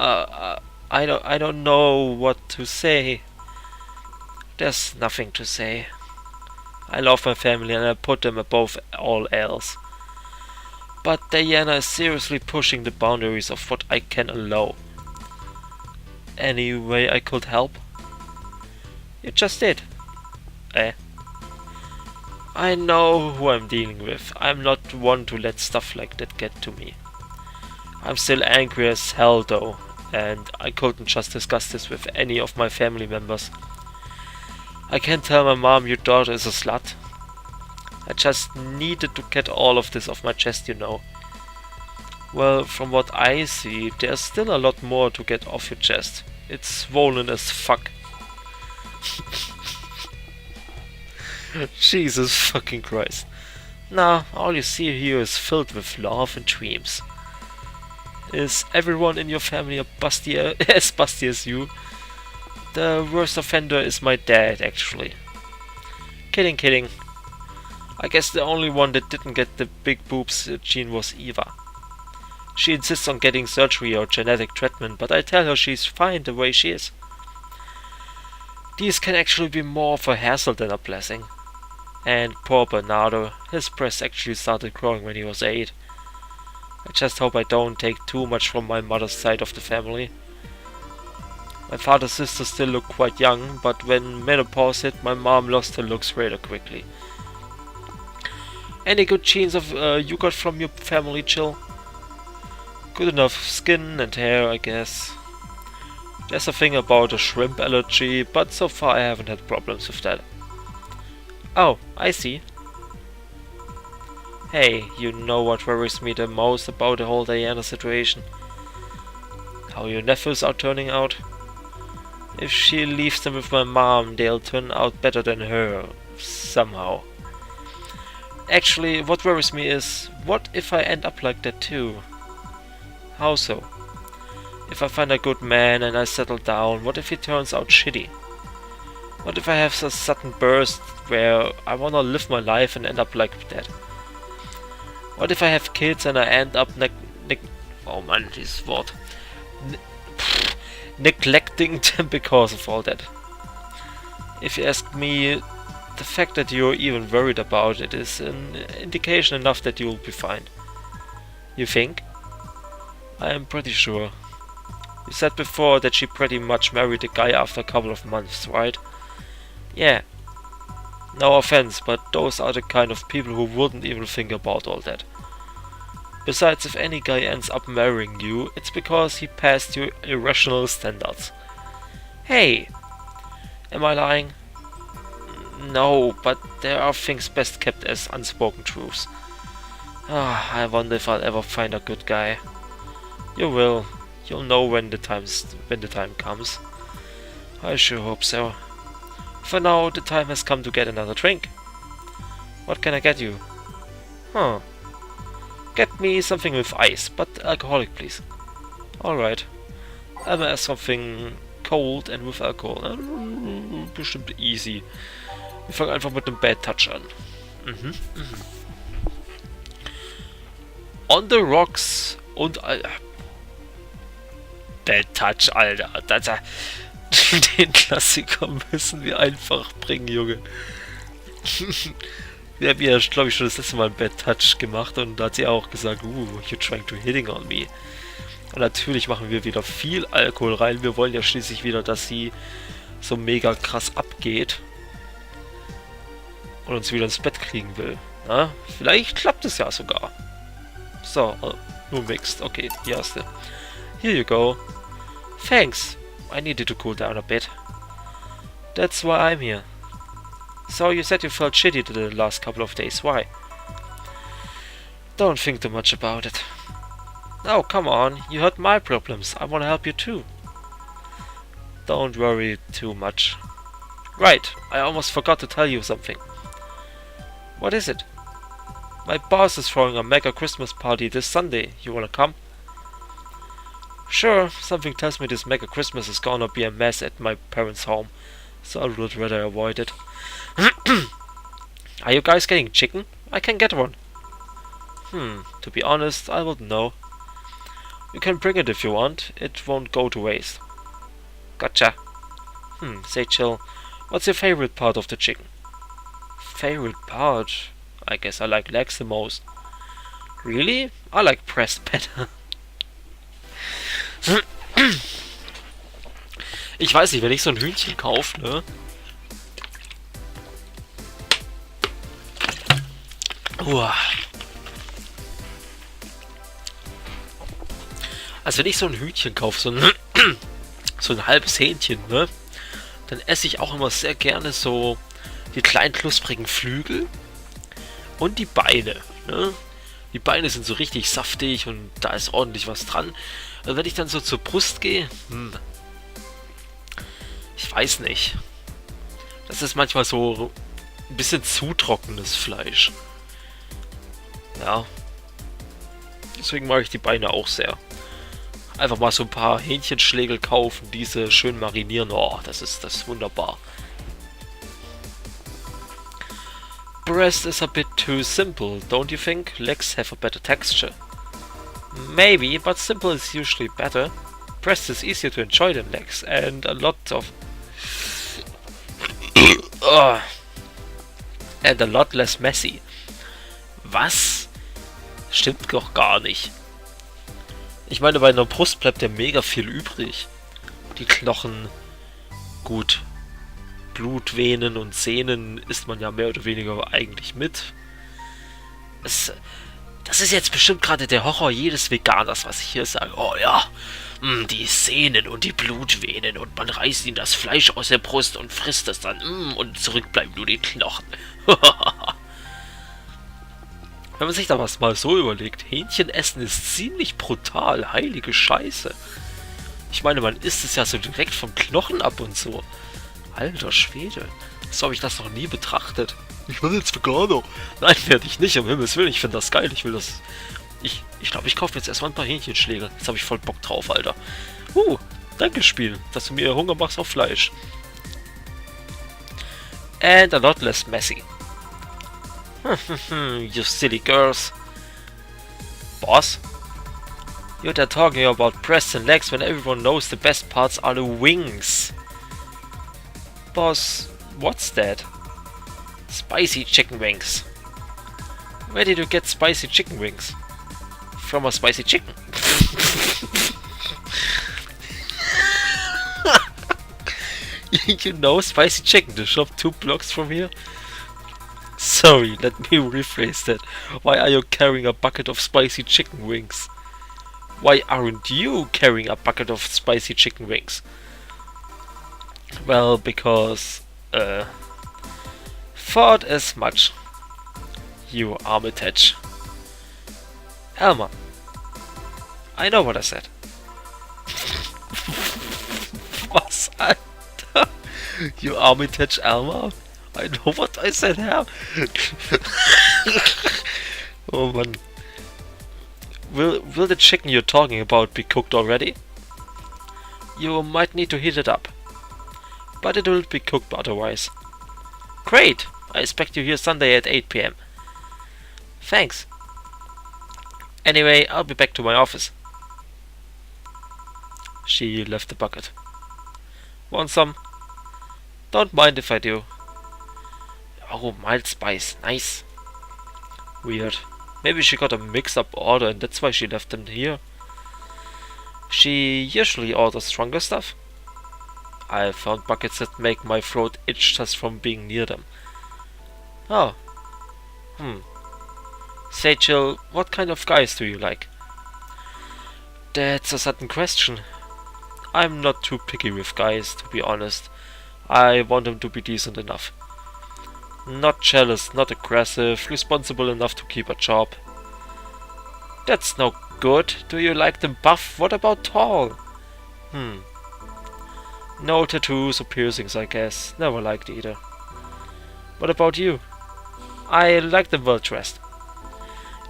I don't know what to say. There's nothing to say. I love my family and I put them above all else. But Diana is seriously pushing the boundaries of what I can allow. Any way I could help? You just did. Eh? I know who I'm dealing with. I'm not one to let stuff like that get to me. I'm still angry as hell though, and I couldn't just discuss this with any of my family members. I can't tell my mom your daughter is a slut. I just needed to get all of this off my chest, you know. Well, from what I see, there's still a lot more to get off your chest. It's swollen as fuck. Jesus fucking Christ. Nah, all you see here is filled with love and dreams. Is everyone in your family a busty as busty as you? The worst offender is my dad, actually. Kidding. I guess the only one that didn't get the big boobs gene was Eva. She insists on getting surgery or genetic treatment, but I tell her she's fine the way she is. These can actually be more of a hassle than a blessing. And poor Bernardo, his breasts actually started growing when he was 8. I just hope I don't take too much from my mother's side of the family. My father's sisters still look quite young, but when menopause hit, my mom lost her looks rather quickly. Any good genes you got from your family, Jill? Good enough skin and hair, I guess. There's a thing about a shrimp allergy, but so far I haven't had problems with that. Oh, I see. Hey, you know what worries me the most about the whole Diana situation? How your nephews are turning out. If she leaves them with my mom, they'll turn out better than her, somehow. Actually, what worries me is, what if I end up like that too? How so? If I find a good man and I settle down, what if he turns out shitty? What if I have a sudden burst where I wanna live my life and end up like that? What if I have kids and I end up oh man, dieses Wort. Neglecting them because of all that? If you ask me, the fact that you're even worried about it is an indication enough that you'll be fine. You think? I am pretty sure. You said before that she pretty much married the guy after a couple of months, right? Yeah. No offense, but those are the kind of people who wouldn't even think about all that. Besides, if any guy ends up marrying you, it's because he passed your irrational standards. Hey! Am I lying? No, but there are things best kept as unspoken truths. I wonder if I'll ever find a good guy. You will. You'll know when the time comes. I sure hope so. For now, the time has come to get another drink. What can I get you? Get me something with ice, but alcoholic, please. Alright. Alma has something cold and with alcohol. Bestimmt easy. Wir fangen einfach mit einem Bad Touch an. On the Rocks und... Bad Touch, Alter. Den Klassiker müssen wir einfach bringen, Junge. Wir haben ja, glaube ich, schon das letzte Mal ein Bad Touch gemacht und da hat sie auch gesagt, you're trying to hitting on me. Und natürlich machen wir wieder viel Alkohol rein. Wir wollen ja schließlich wieder, dass sie so mega krass abgeht und uns wieder ins Bett kriegen will. Na? Vielleicht klappt es ja sogar. So, nur mixed. Okay, die erste. Here you go. Thanks. I needed to cool down a bit. That's why I'm here. So you said you felt shitty the last couple of days. Why? Don't think too much about it. Oh, come on. You heard my problems. I want to help you too. Don't worry too much. Right. I almost forgot to tell you something. What is it? My boss is throwing a mega Christmas party this Sunday. You wanna come? Sure, something tells me this mega Christmas is gonna be a mess at my parents' home, so I would rather avoid it. Are you guys getting chicken? I can get one. To be honest, I wouldn't know. You can bring it if you want. It won't go to waste. Gotcha. Say chill. What's your favorite part of the chicken? Favorite part? I guess I like legs the most. Really? I like breast better. Ich weiß nicht, wenn ich so ein Hühnchen kaufe, ne? Uah. Also wenn ich so ein Hühnchen kaufe, so ein halbes Hähnchen, ne? Dann esse ich auch immer sehr gerne so die kleinen knusprigen Flügel und die Beine, ne? Die Beine sind so richtig saftig und da ist ordentlich was dran. Also wenn ich dann so zur Brust gehe, ich weiß nicht. Das ist manchmal so ein bisschen zu trockenes Fleisch. Ja. Deswegen mag ich die Beine auch sehr. Einfach mal so ein paar Hähnchenschlägel kaufen, diese schön marinieren. Oh, das ist wunderbar. Breast is a bit too simple, don't you think? Legs have a better texture. Maybe, but simple is usually better. Breast is easier to enjoy than legs, and a lot less messy. Was? Stimmt doch gar nicht. Ich meine, bei einer Brust bleibt ja mega viel übrig. Die Knochen, gut, Blut, Venen und Sehnen isst man ja mehr oder weniger eigentlich mit. Das ist jetzt bestimmt gerade der Horror jedes Veganers, was ich hier sage. Oh ja, die Sehnen und die Blutvenen und man reißt ihnen das Fleisch aus der Brust und frisst es dann und zurück bleiben nur die Knochen. Wenn man sich da was mal so überlegt, Hähnchen essen ist ziemlich brutal, heilige Scheiße. Ich meine, man isst es ja so direkt vom Knochen ab und so. Alter Schwede, so habe ich das noch nie betrachtet. Ich werde jetzt Veganer. Nein, werde ich nicht, um Himmels Willen, ich finde das geil, ich will das... Ich glaube, ich kaufe jetzt erstmal ein paar Hähnchenschläge. Jetzt habe ich voll Bock drauf, Alter. Danke Spiel, dass du mir Hunger machst auf Fleisch. And a lot less messy. You silly girls. Boss? You're there talking about breasts and legs when everyone knows the best parts are the wings. Boss, what's that? Spicy chicken wings. Where did you get spicy chicken wings? From a spicy chicken. You know spicy chicken, the shop 2 blocks from here? Sorry, let me rephrase that. Why are you carrying a bucket of spicy chicken wings? Why aren't you carrying a bucket of spicy chicken wings? Well, because... thought as much. You Armitage. Alma. I know what I said. Was, Alter? You Armitage, Alma? I know what I said, Herr. Oh man. Will the chicken you're talking about be cooked already? You might need to heat it up. But it will be cooked otherwise. Great! I expect you here Sunday at 8 PM. Thanks. Anyway, I'll be back to my office. She left the bucket. Want some? Don't mind if I do. Oh, mild spice. Nice. Weird. Maybe she got a mix-up order and that's why she left them here. She usually orders stronger stuff. I found buckets that make my throat itch just from being near them. Oh. Say, Jill, what kind of guys do you like? That's a sudden question. I'm not too picky with guys, to be honest. I want them to be decent enough. Not jealous, not aggressive, responsible enough to keep a job. That's no good. Do you like them buff? What about tall? No tattoos or piercings, I guess. Never liked either. What about you? I like them well dressed.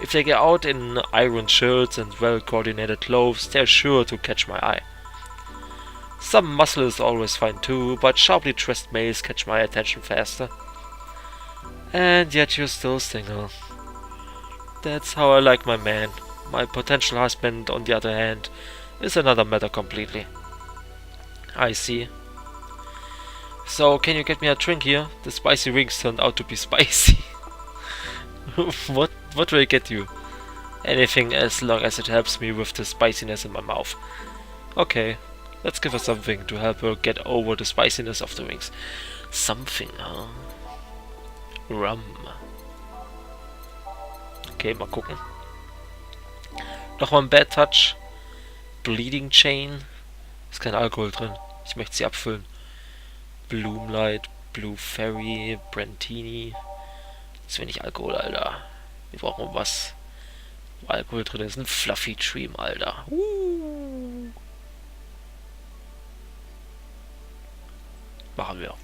If they get out in iron shirts and well coordinated clothes, they're sure to catch my eye. Some muscle is always fine too, but sharply dressed males catch my attention faster. And yet you're still single. That's how I like my man. My potential husband, on the other hand, is another matter completely. I see. So, can you get me a drink here? The spicy wings turned out to be spicy. What will I get you? Anything as long as it helps me with the spiciness in my mouth. Okay, let's give her something to help her get over the spiciness of the wings. Something, huh? Rum. Okay, mal gucken. Nochmal ein Bad Touch. Bleeding Chain. Ist kein Alkohol drin. Ich möchte sie abfüllen. Bloomlight, Blue Fairy, Brantini. Das ist wenig Alkohol, Alter. Wir brauchen was, wo Alkohol drin ist. Ein Fluffy Dream, Alter. Machen wir.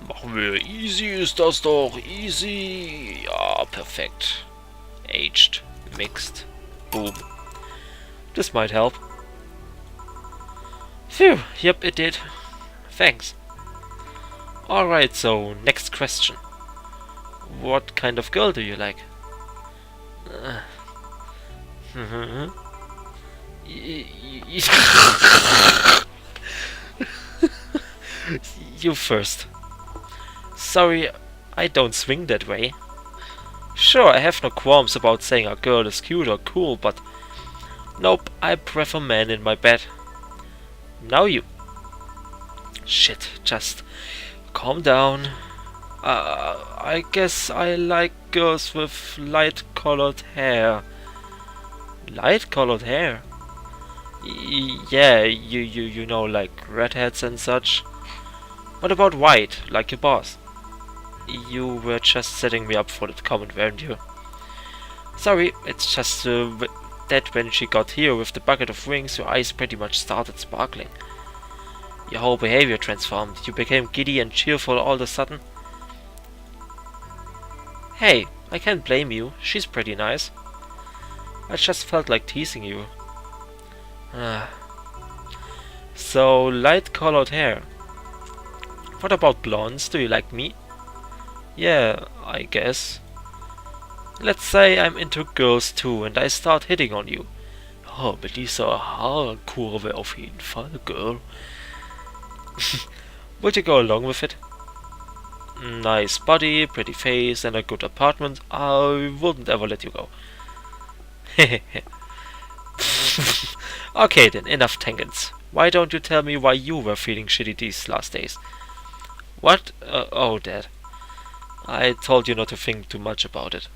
Machen wir. Easy ist das doch. Easy. Ja, perfekt. Aged. Mixed. Boom. This might help. Phew. Yep, it did. Thanks. Alright, so, next question. What kind of girl do you like? You first. Sorry, I don't swing that way. Sure, I have no qualms about saying a girl is cute or cool, but nope, I prefer men in my bed. Now you. Shit, just calm down. I guess I like girls with light-colored hair. Light-colored hair? Yeah, you know, like redheads and such. What about white, like your boss? You were just setting me up for that comment, weren't you? Sorry, it's just that when she got here with the bucket of wings, your eyes pretty much started sparkling. Your whole behavior transformed. You became giddy and cheerful all of a sudden. Hey, I can't blame you. She's pretty nice. I just felt like teasing you. So, light-colored hair. What about blondes? Do you like me? Yeah, I guess. Let's say I'm into girls too and I start hitting on you. Oh, mit dieser Haarkurve auf jeden Fall, girl. Would you go along with it? Nice body, pretty face and a good apartment. I wouldn't ever let you go. Okay then, enough tangents. Why don't you tell me why you were feeling shitty these last days? What? Oh, Dad. I told you not to think too much about it.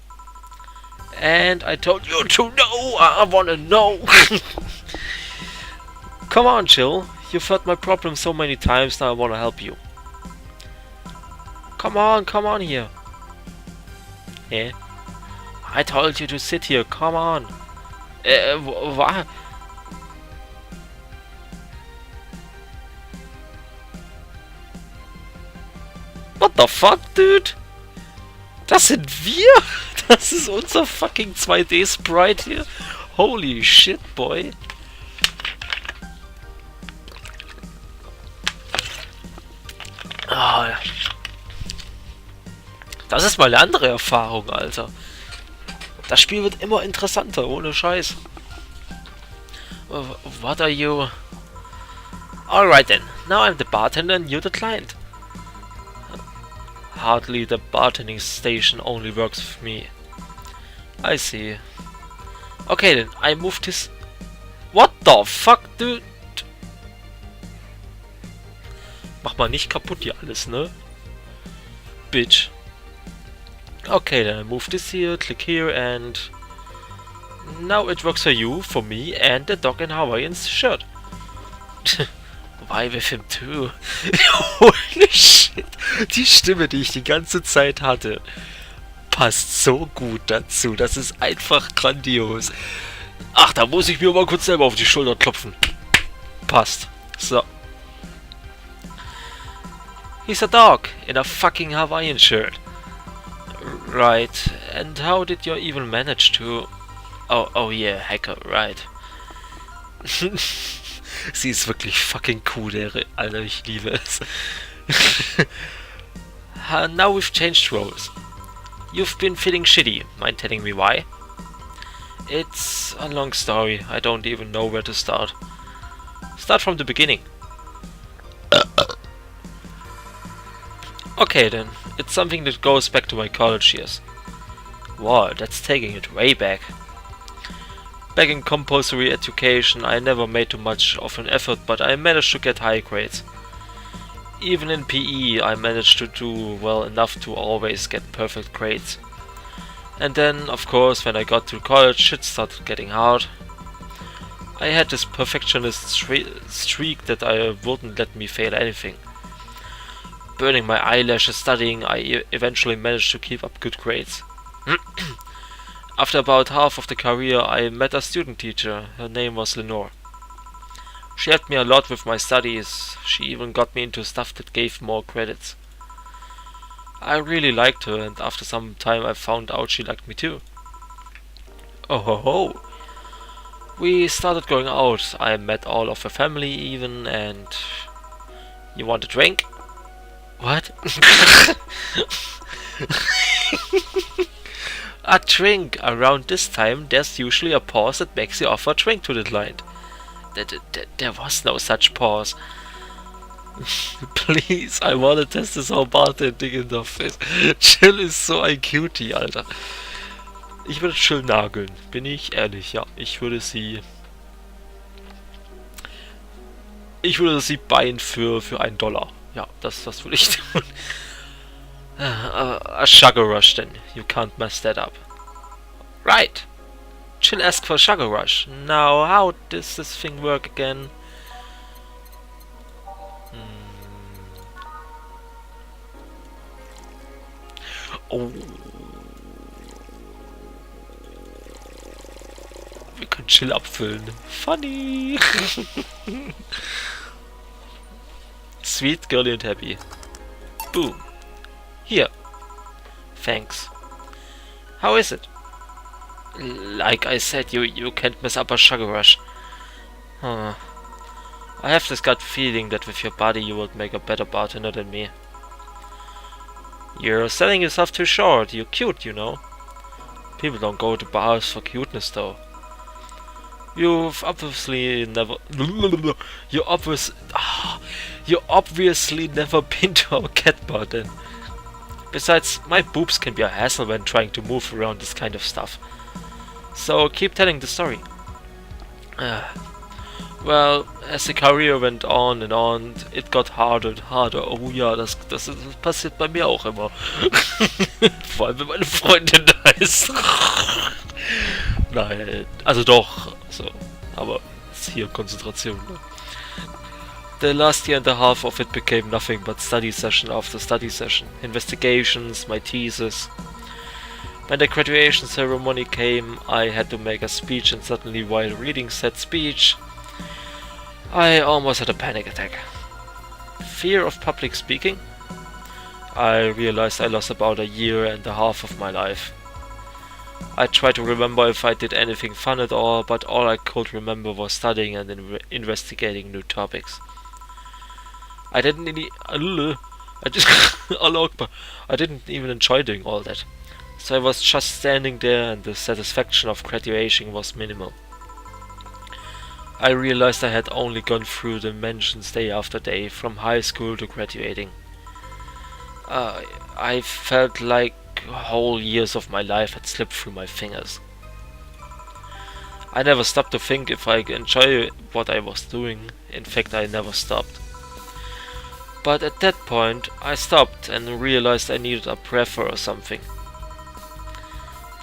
And I told you to know! I wanna know! Come on, Jill. You've heard my problem so many times, now I wanna help you. Come on here. Yeah? I told you to sit here, come on. What? What the fuck, dude? Das sind wir? Das ist unser fucking 2D-Sprite hier? Holy shit, boy. Ah, das ist mal eine andere Erfahrung, Alter. Das Spiel wird immer interessanter, ohne Scheiß. What are you? Alright then, now I'm the bartender and you're the client. Hardly the bartending station only works with me. I see. Okay then, I moved his... What the fuck, dude? Mach mal nicht kaputt hier alles, ne? Bitch. Okay then, I move this here, click here and... Now it works for you, for me and the dog in Hawaiian's shirt. Why with him too? Holy shit! Die Stimme, die ich die ganze Zeit hatte, passt so gut dazu. Das ist einfach grandios. Ach, da muss ich mir mal kurz selber auf die Schulter klopfen. Passt. So. He's a dog in a fucking Hawaiian shirt. Right. And how did you even manage to... Oh yeah, Hacker, right. Sie ist wirklich fucking cool, Alter, ich liebe es. Now we've changed roles. You've been feeling shitty, mind telling me why? It's a long story, I don't even know where to start. Start from the beginning. Okay then, it's something that goes back to my college years. Wow, that's taking it way back. Back in compulsory education I never made too much of an effort, but I managed to get high grades. Even in PE I managed to do well enough to always get perfect grades. And then, of course, when I got to college shit started getting hard. I had this perfectionist streak that I wouldn't let me fail anything. Burning my eyelashes studying, I eventually managed to keep up good grades. After about half of the career I met a student teacher, her name was Lenore. She helped me a lot with my studies, she even got me into stuff that gave more credits. I really liked her, and after some time I found out she liked me too. Oh ho ho! We started going out, I met all of her family even, and... You want a drink? What? A drink! Around this time there's usually a pause that makes you offer a drink to the client. There was no such pause. Please, I wanna test this whole bartending in the office. Chill ist so ein Cutie, Alter. Ich würde Chill nageln, bin ich ehrlich, ja. Ich würde sie beien für $1. Ja, das würde ich tun. A sugar rush then, you can't mess that up. Right. Chill asked for a sugar rush. Now, how does this thing work again? Oh. Wir können Chill abfüllen. Funny. Sweet, girly and happy. Boom. Here. Thanks. How is it? Like I said, you can't mess up a sugar rush. I have this gut feeling that with your body you would make a better bartender than me. You're selling yourself too short. You're cute, you know. People don't go to bars for cuteness though. You've obviously never... You obviously never been to a cat bar then. Besides, my boobs can be a hassle when trying to move around this kind of stuff. So keep telling the story. Well, as the career went on and on, it got harder and harder. Oh ja, das passiert bei mir auch immer. Vor allem, wenn meine Freundin da ist. Nein, also doch, so. Aber ist hier Konzentration. Ne? The last year and a half of it became nothing but study session after study session. Investigations, my thesis. When the graduation ceremony came, I had to make a speech, and suddenly while reading said speech, I almost had a panic attack. Fear of public speaking? I realized I lost about a year and a half of my life. I tried to remember if I did anything fun at all, but all I could remember was studying and investigating new topics. I didn't even enjoy doing all that. So I was just standing there, and the satisfaction of graduation was minimal. I realized I had only gone through the mentions day after day, from high school to graduating. I felt like whole years of my life had slipped through my fingers. I never stopped to think if I enjoy what I was doing. In fact, I never stopped. But at that point, I stopped and realized I needed a breath or something.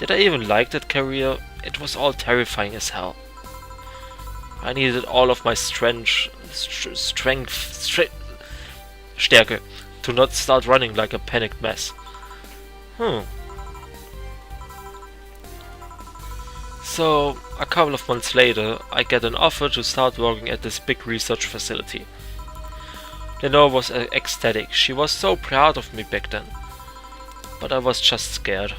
Did I even like that career? It was all terrifying as hell. I needed all of my Stärke to not start running like a panicked mess. So, a couple of months later, I get an offer to start working at this big research facility. Lenore was ecstatic. She was so proud of me back then. But I was just scared.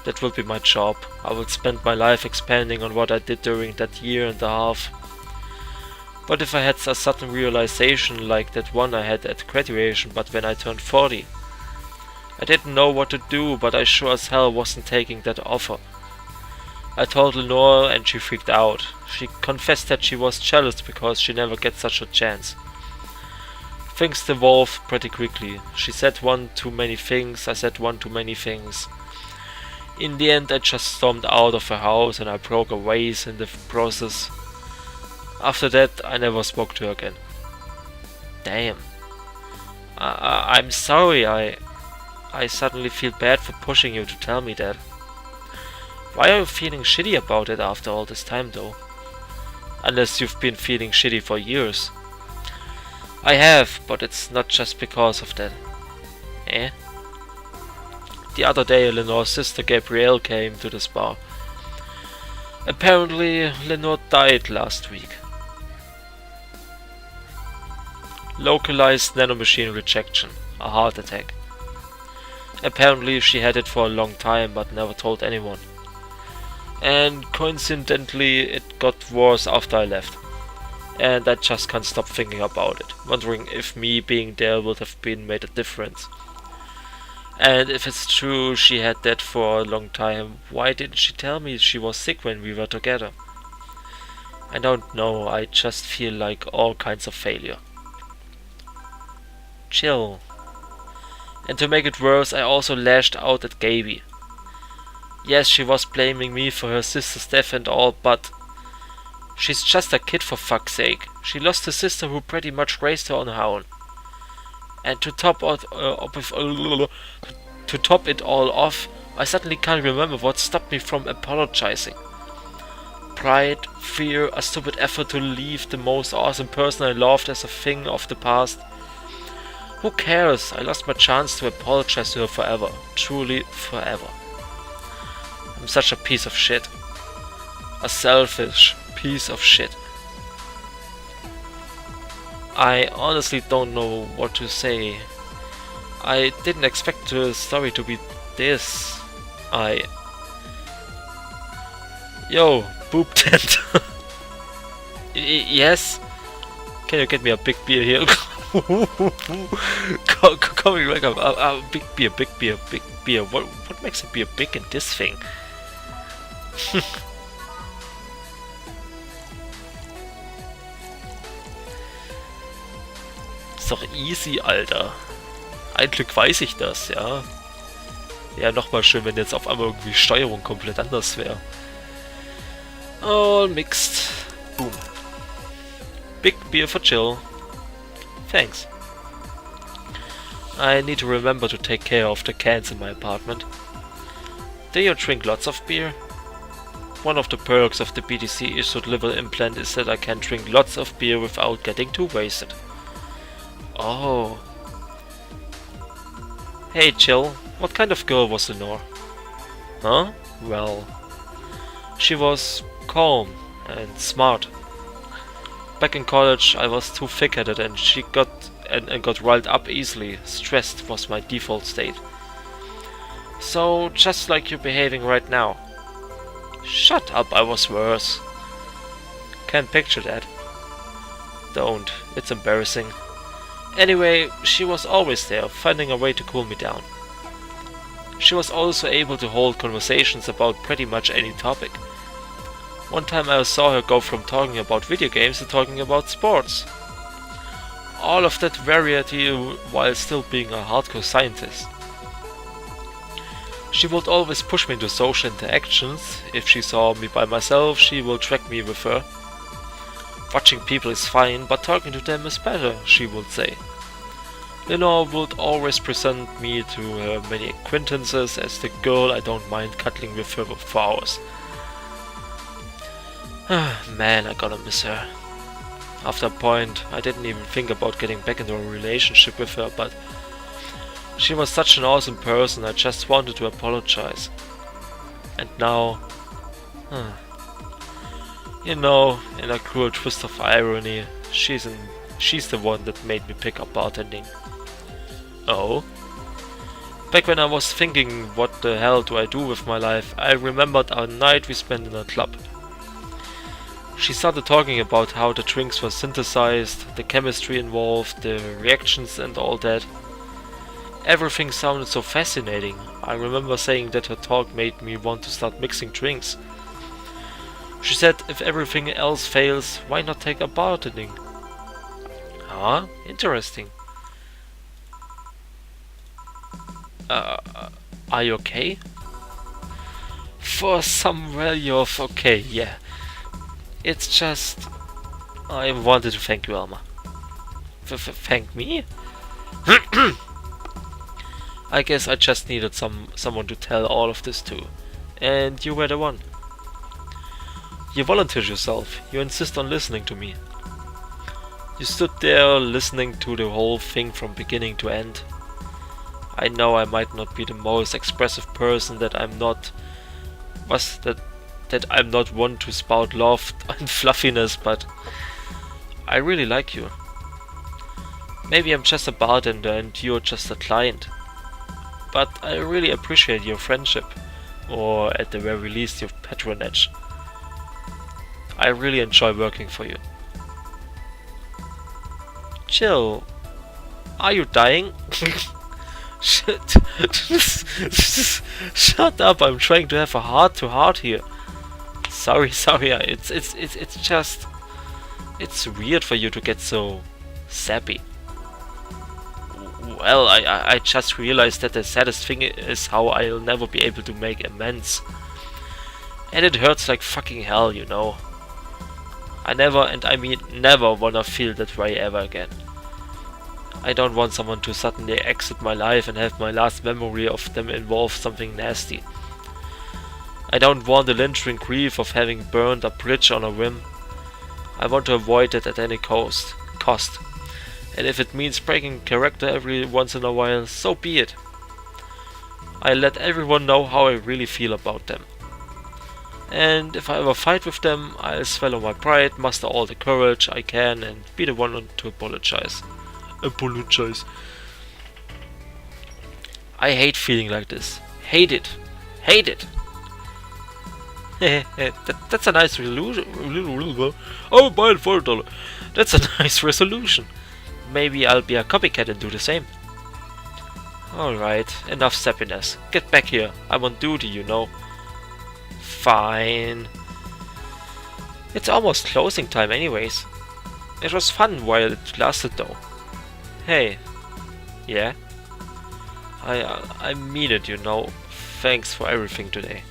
That would be my job. I would spend my life expanding on what I did during that year and a half. But if I had a sudden realization like that one I had at graduation, but when I turned 40, I didn't know what to do, but I sure as hell wasn't taking that offer. I told Lenore and she freaked out. She confessed that she was jealous because she never gets such a chance. Things devolved pretty quickly. She said one too many things, I said one too many things. In the end I just stormed out of her house and I broke a vase in the process. After that I never spoke to her again. Damn. I'm sorry, I suddenly feel bad for pushing you to tell me that. Why are you feeling shitty about it after all this time though? Unless you've been feeling shitty for years. I have, but it's not just because of that. Eh? The other day Lenore's sister Gabrielle came to the spa. Apparently Lenore died last week. Localized nanomachine rejection, a heart attack. Apparently she had it for a long time but never told anyone. And coincidentally it got worse after I left. And I just can't stop thinking about it, wondering if me being there would have made a difference. And if it's true she had that for a long time, why didn't she tell me she was sick when we were together? I don't know, I just feel like all kinds of failure. Chill. And to make it worse, I also lashed out at Gaby. Yes, she was blaming me for her sister's death and all, but she's just a kid for fuck's sake. She lost a sister who pretty much raised her on her own. And to top it all off, I suddenly can't remember what stopped me from apologizing. Pride, fear, a stupid effort to leave the most awesome person I loved as a thing of the past. Who cares? I lost my chance to apologize to her forever. Truly forever. I'm such a piece of shit. A selfish piece of shit. I honestly don't know what to say. I didn't expect the story to be this. Yo, boob tent. Yes? Can you get me a big beer here? Coming back up. Big beer. What makes a beer big in this thing? Ist doch easy, Alter. Ein Glück weiß ich das, ja. Ja, nochmal schön, wenn jetzt auf einmal irgendwie Steuerung komplett anders wäre. All mixed. Boom. Big beer for chill. Thanks. I need to remember to take care of the cans in my apartment. Do you drink lots of beer? One of the perks of the BTC issued liver implant is that I can drink lots of beer without getting too wasted. Oh. Hey Jill, what kind of girl was Lenore? Huh? Well, she was calm and smart. Back in college I was too thick-headed and she got riled up easily. Stressed was my default state. So just like you're behaving right now. Shut up, I was worse. Can't picture that. Don't, it's embarrassing. Anyway, she was always there, finding a way to cool me down. She was also able to hold conversations about pretty much any topic. One time I saw her go from talking about video games to talking about sports. All of that variety while still being a hardcore scientist. She would always push me into social interactions. If she saw me by myself, she would drag me with her. Watching people is fine, but talking to them is better, she would say. Lenore would always present me to her many acquaintances as the girl I don't mind cuddling with her for hours. Man, I gotta miss her. After a point, I didn't even think about getting back into a relationship with her, but she was such an awesome person, I just wanted to apologize. And now... You know, in a cruel twist of irony, she's the one that made me pick up bartending. Oh? Back when I was thinking what the hell do I do with my life, I remembered a night we spent in a club. She started talking about how the drinks were synthesized, the chemistry involved, the reactions and all that. Everything sounded so fascinating. I remember saying that her talk made me want to start mixing drinks. She said if everything else fails, why not take up bartending? Ah, interesting. Are you okay? For some value of okay, yeah. It's just... I wanted to thank you, Alma. Thank me? I guess I just needed someone to tell all of this to. And you were the one. You volunteered yourself. You insist on listening to me. You stood there listening to the whole thing from beginning to end. I know I might not be the most expressive person, that I'm not I'm not one to spout love and fluffiness, but I really like you. Maybe I'm just a bartender and you're just a client, but I really appreciate your friendship, or at the very least your patronage. I really enjoy working for you. Chill. Are you dying? Shit. Shut up, I'm trying to have a heart-to-heart here. Sorry, it's just... It's weird for you to get so sappy. Well, I just realized that the saddest thing is how I'll never be able to make amends. And it hurts like fucking hell, you know. I never, and I mean never, wanna feel that way ever again. I don't want someone to suddenly exit my life and have my last memory of them involve something nasty. I don't want the lingering grief of having burned a bridge on a whim. I want to avoid it at any cost. And if it means breaking character every once in a while, so be it. I let everyone know how I really feel about them. And if I ever fight with them, I'll swallow my pride, muster all the courage I can, and be the one to apologize. I hate feeling like this. Hate it. Hate it. That's a nice resolution. Oh, buy it for $1. That's a nice resolution. Maybe I'll be a copycat and do the same. Alright, enough sappiness. Get back here. I'm on duty, you know. Fine. It's almost closing time anyways. It was fun while it lasted though. Hey. Yeah? I mean it, you know. Thanks for everything today.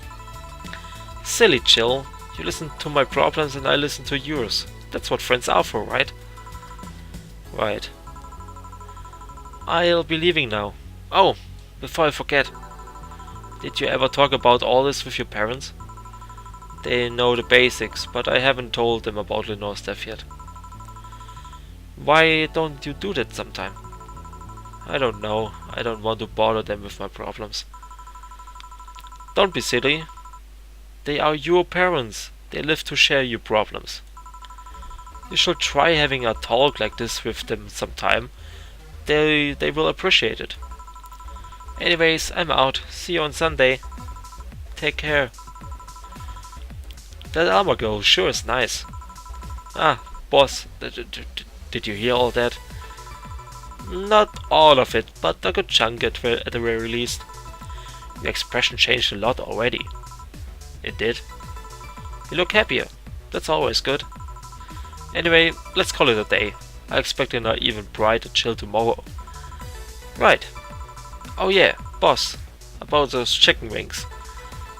Silly Jill. You listen to my problems and I listen to yours. That's what friends are for, right? Right. I'll be leaving now. Oh, before I forget. Did you ever talk about all this with your parents? They know the basics, but I haven't told them about Lenore's death yet. Why don't you do that sometime? I don't know. I don't want to bother them with my problems. Don't be silly. They are your parents. They live to share your problems. You should try having a talk like this with them sometime. They will appreciate it. Anyways, I'm out. See you on Sunday. Take care. That Alma girl sure is nice. Ah, boss, did you hear all that? Not all of it, but a good chunk at the very least. Your expression changed a lot already. It did. You look happier. That's always good. Anyway, let's call it a day. I expect an even brighter chill tomorrow. Right. Oh yeah, boss. About those chicken wings.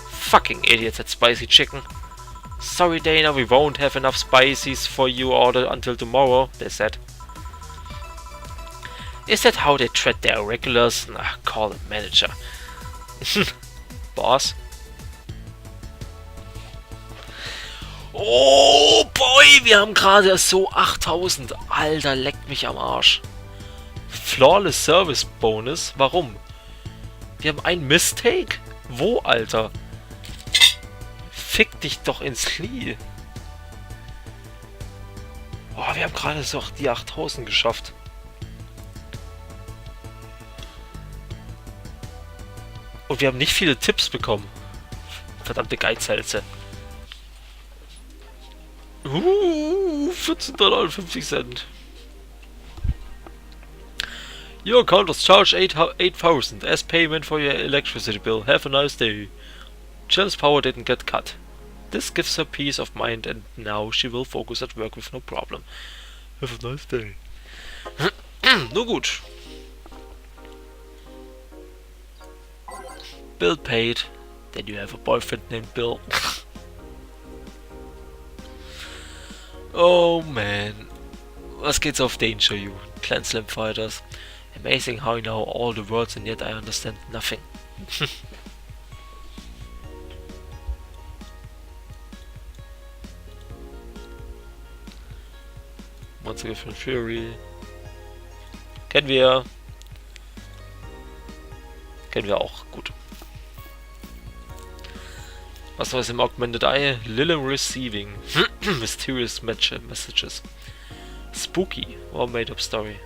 Fucking idiots at spicy chicken. Sorry Dana, we won't have enough spices for you order until tomorrow, they said. Is that how they treat their regulars? Nah, call it manager. Boss? Oh boy, wir haben gerade so 8000. Alter, leckt mich am Arsch. Flawless Service Bonus? Warum? Wir haben ein Mistake? Wo, Alter? Fick dich doch ins Knie. Oh, wir haben gerade so die 8000 geschafft. Und wir haben nicht viele Tipps bekommen. Verdammte Geizhälse. 14,50 $. Your account was charged 8,000 as payment for your electricity bill. Have a nice day. Jill's power didn't get cut. This gives her peace of mind and now she will focus at work with no problem. Have a nice day. Nur gut. Bill paid. Then you have a boyfriend named Bill. Oh man. Was geht's auf Danger, you Clan Slam Fighters? Amazing how I know all the words and yet I understand nothing. Monster Gift Fury. Kennen wir. Kennen wir auch. Gut. Was war es im Augmented Eye? Lilith Receiving. Mysterious Messages. Spooky. Or made up story.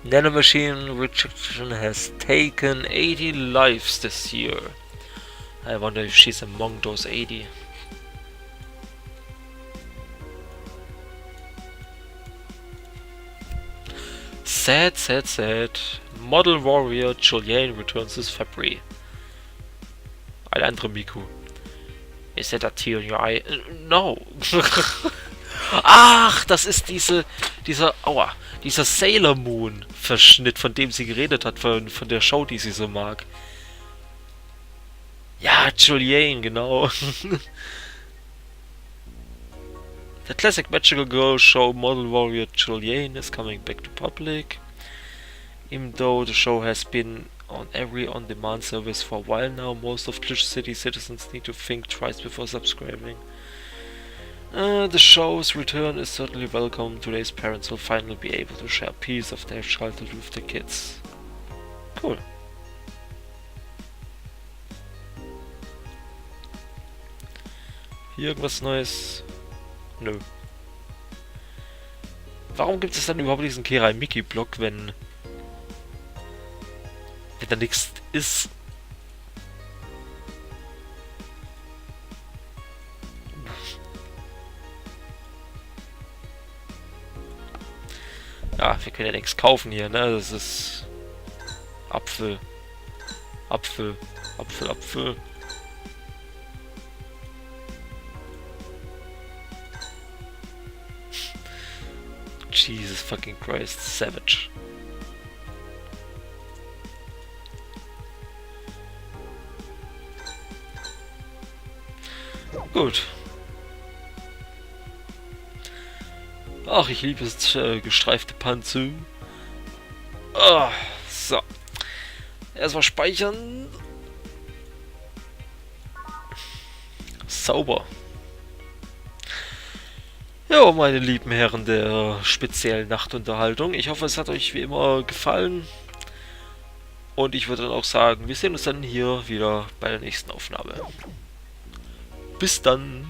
Nanomachine rejection has taken 80 lives this year. I wonder if she's among those 80. Sad, sad, sad. Model Warrior Julian returns this February. Eine andere Miku. Is that a tear in your eye? No. Ach, das ist dieser Sailor Moon Verschnitt, von dem sie geredet hat, von der Show, die sie so mag. Ja, Julian, genau. The classic magical girl show Model Warrior Julian is coming back to public. Even though the show has been on every on-demand service for a while now, most of Glitch City citizens need to think twice before subscribing. The show's return is certainly welcome. Today's parents will finally be able to share a piece of their childhood with their kids. Cool. Hier irgendwas Neues? Nö. Warum gibt es dann überhaupt diesen Kerai-Miki-Block, wenn da nichts ist? Ja, wir können ja nichts kaufen hier, ne? Das ist Apfel. Apfel. Apfel, Apfel. Jesus fucking Christ, savage. Gut. Ach, ich liebe es, gestreifte Panzer. Ah, so. Erstmal speichern. Sauber. Ja, meine lieben Herren der speziellen Nachtunterhaltung. Ich hoffe, es hat euch wie immer gefallen. Und ich würde dann auch sagen, wir sehen uns dann hier wieder bei der nächsten Aufnahme. Bis dann.